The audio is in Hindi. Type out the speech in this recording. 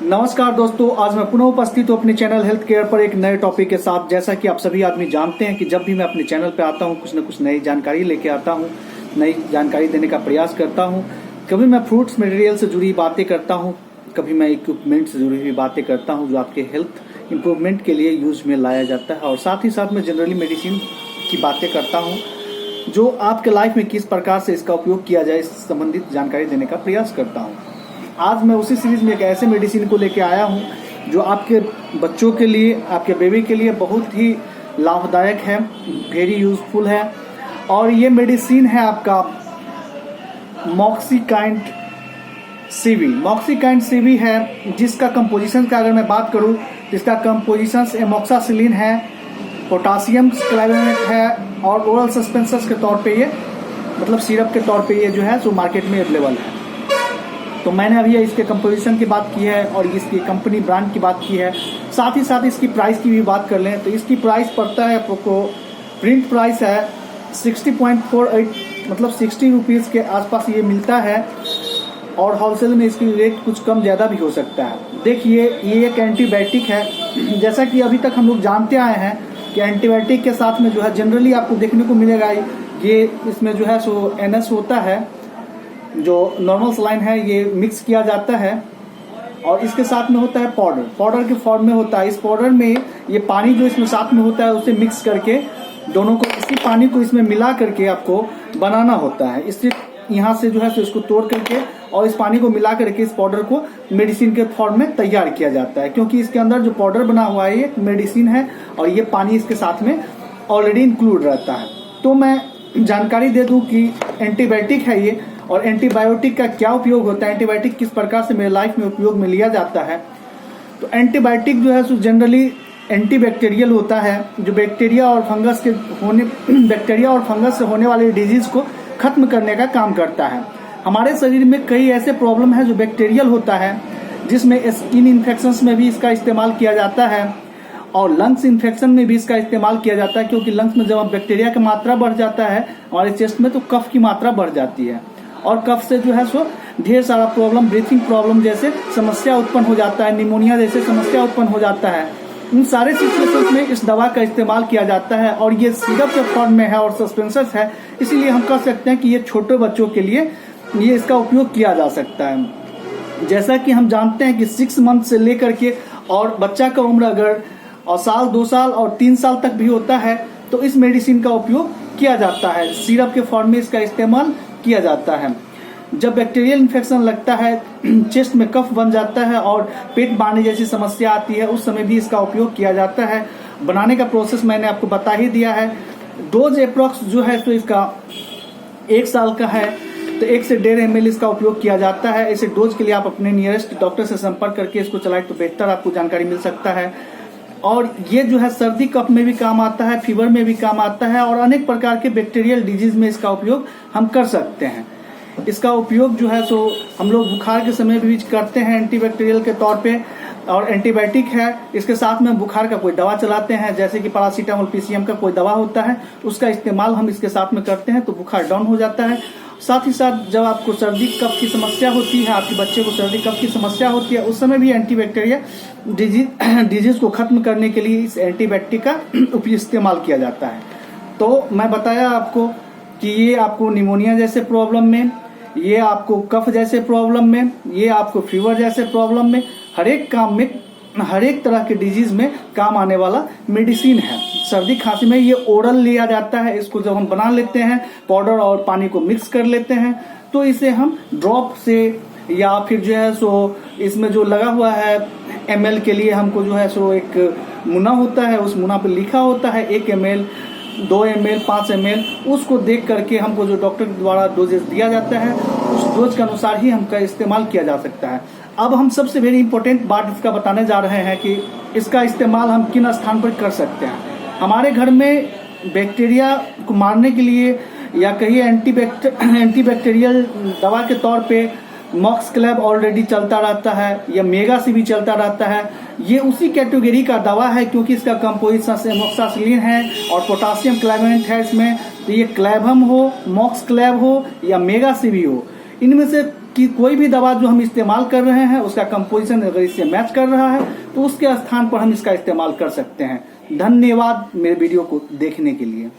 नमस्कार दोस्तों, आज मैं पुनः उपस्थित हूँ अपने चैनल हेल्थ केयर पर एक नए टॉपिक के साथ। जैसा कि आप सभी आदमी जानते हैं कि जब भी मैं अपने चैनल पर आता हूँ कुछ न कुछ नई जानकारी लेके आता हूँ, नई जानकारी देने का प्रयास करता हूँ। कभी मैं फ्रूट्स मटेरियल से जुड़ी बातें करता हूँ, कभी मैं इक्विपमेंट से जुड़ी हुई बातें करता हूँ जो आपके हेल्थ इंप्रूवमेंट के लिए यूज में लाया जाता है, और साथ ही साथ मैं जनरली मेडिसिन की बातें करता हूँ जो आपके लाइफ में किस प्रकार से इसका उपयोग किया जाए इस संबंधित जानकारी देने का प्रयास करता हूँ। आज मैं उसी सीरीज में एक ऐसे मेडिसिन को लेके आया हूँ जो आपके बच्चों के लिए, आपके बेबी के लिए बहुत ही लाभदायक है, वेरी यूजफुल है। और ये मेडिसिन है आपका मॉक्सिकाइंड सीवी। मॉक्सिकाइंड सीवी है जिसका कंपोजिशन का अगर मैं बात करूँ तो इसका कंपोजिशन एमोक्सासिलिन है, पोटासियम क्लाइवेनेट है और ओरल सस्पेंसर्स के तौर पे ये मतलब सिरप के तौर पे ये जो है सो मार्केट में अवेलेबल है। तो मैंने अभी इसके कंपोजिशन की बात की है और इसकी कंपनी ब्रांड की बात की है, साथ ही साथ इसकी प्राइस की भी बात कर लें तो इसकी प्राइस पड़ता है आपको, प्रिंट प्राइस है 60.48 मतलब 60 रुपीज़ के आसपास ये मिलता है, और होलसेल में इसकी रेट कुछ कम ज़्यादा भी हो सकता है। देखिए ये एक एंटीबायोटिक है, जैसा कि अभी तक हम लोग जानते आए हैं कि एंटीबायोटिक के साथ में जो है जनरली आपको देखने को मिलेगा ये इसमें जो है सो NS होता है, जो नॉर्मल सलाइन है ये मिक्स किया जाता है, और इसके साथ में होता है पाउडर के फॉर्म में होता है। इस पाउडर में ये पानी जो इसमें साथ में होता है उसे मिक्स करके दोनों को, इसी पानी को इसमें मिला करके आपको बनाना होता है। इससे यहाँ से जो है सो इसको तोड़ करके और इस पानी को मिला करके इस पाउडर को मेडिसिन के फॉर्म में तैयार किया जाता है, क्योंकि इसके अंदर जो पाउडर बना हुआ है ये मेडिसिन है और ये पानी इसके साथ में ऑलरेडी इंक्लूड रहता है। तो मैं जानकारी दे दूं कि एंटीबायोटिक है ये, और एंटीबायोटिक का क्या उपयोग होता है, एंटीबायोटिक किस प्रकार से मेरे लाइफ में उपयोग में लिया जाता है। तो एंटीबायोटिक जो है सो जनरली एंटीबैक्टीरियल होता है, जो बैक्टीरिया और फंगस से होने वाले डिजीज को खत्म करने का काम करता है। हमारे शरीर में कई ऐसे प्रॉब्लम है जो बैक्टीरियल होता है, जिसमें स्किन इन्फेक्शंस में भी इसका इस्तेमाल किया जाता है और लंग्स इन्फेक्शन में भी इसका इस्तेमाल किया जाता है, क्योंकि लंग्स में जब बैक्टीरिया की मात्रा बढ़ जाता है हमारे चेस्ट में तो कफ की मात्रा बढ़ जाती है, और कफ से जो है सो ढेर सारा प्रॉब्लम, ब्रीथिंग प्रॉब्लम जैसे समस्या उत्पन्न हो जाता है, निमोनिया जैसे समस्या उत्पन्न हो जाता है। इन सारे सिचुएशंस में इस दवा का इस्तेमाल किया जाता है, और ये सिरप के फॉर्म में है और सस्पेंसर्स है, इसीलिए हम कह सकते हैं कि ये छोटे बच्चों के लिए ये इसका उपयोग किया जा सकता है। जैसा कि हम जानते हैं कि 6 मंथ से लेकर के और बच्चा का उम्र अगर और साल, 2 साल और 3 साल तक भी होता है तो इस मेडिसिन का उपयोग किया जाता है, सिरप के फॉर्म में इसका इस्तेमाल किया जाता है। जब बैक्टीरियल इन्फेक्शन लगता है, चेस्ट में कफ बन जाता है और पेट मारने जैसी समस्या आती है, उस समय भी इसका उपयोग किया जाता है। बनाने का प्रोसेस मैंने आपको बता ही दिया है। डोज अप्रॉक्स जो है तो इसका 1 साल का है, तो 1 से 1.5 ml इसका उपयोग किया जाता है। इसे डोज के लिए आप अपने नियरेस्ट डॉक्टर से संपर्क करके इसको चलाएं तो बेहतर आपको जानकारी मिल सकता है। और ये जो है सर्दी कफ में भी काम आता है, फीवर में भी काम आता है, और अनेक प्रकार के बैक्टीरियल डिजीज में इसका उपयोग हम कर सकते हैं। इसका उपयोग जो है सो हम लोग बुखार के समय भी करते हैं एंटीबैक्टीरियल के तौर पे, और एंटीबायोटिक है। इसके साथ में बुखार का कोई दवा चलाते हैं, जैसे कि पैरासीटामोल, PCM का कोई दवा होता है, उसका इस्तेमाल हम इसके साथ में करते हैं तो बुखार डाउन हो जाता है। साथ ही साथ जब आपको सर्दी कफ की समस्या होती है, आपके बच्चे को सर्दी कफ की समस्या होती है, उस समय भी एंटीबैक्टीरिया डिजीज को खत्म करने के लिए इस एंटीबायोटिक का इस्तेमाल किया जाता है। तो मैं बताया आपको कि ये आपको निमोनिया जैसे प्रॉब्लम में, ये आपको कफ जैसे प्रॉब्लम में, ये आपको फीवर जैसे प्रॉब्लम में, हर एक काम में, हर एक तरह के डिजीज में काम आने वाला मेडिसिन है। सर्दी खांसी में ये ओरल लिया जाता है। इसको जब हम बना लेते हैं, पाउडर और पानी को मिक्स कर लेते हैं, तो इसे हम ड्रॉप से या फिर जो है सो इसमें जो लगा हुआ है ml के लिए हमको जो है सो एक मुना होता है, उस मुना पे लिखा होता है 1 ml, 2 ml, 5 ml, उसको देख करके हमको जो डॉक्टर द्वारा डोजेस दिया जाता है उस डोज के अनुसार ही हमका इस्तेमाल किया जा सकता है। अब हम सबसे वेरी इंपॉर्टेंट बात इसका बताने जा रहे हैं कि इसका इस्तेमाल हम किन स्थान पर कर सकते हैं। हमारे घर में बैक्टीरिया को मारने के लिए या कहीं एंटीबैक्टीरियल दवा के तौर पे मॉक्सक्लेव ऑलरेडी चलता रहता है, या मेगा सी भी चलता रहता है। ये उसी कैटेगरी का दवा है, क्योंकि इसका कंपोजिशन एमोक्सासिलिन है और पोटासियम क्लाइवेनेट है इसमें। तो ये क्लेवम हो, मॉक्सक्लेव हो या मेगा सी भी हो, इनमें से कि कोई भी दवा जो हम इस्तेमाल कर रहे हैं उसका कंपोजिशन अगर इससे मैच कर रहा है तो उसके स्थान पर हम इसका इस्तेमाल कर सकते हैं। धन्यवाद मेरे वीडियो को देखने के लिए।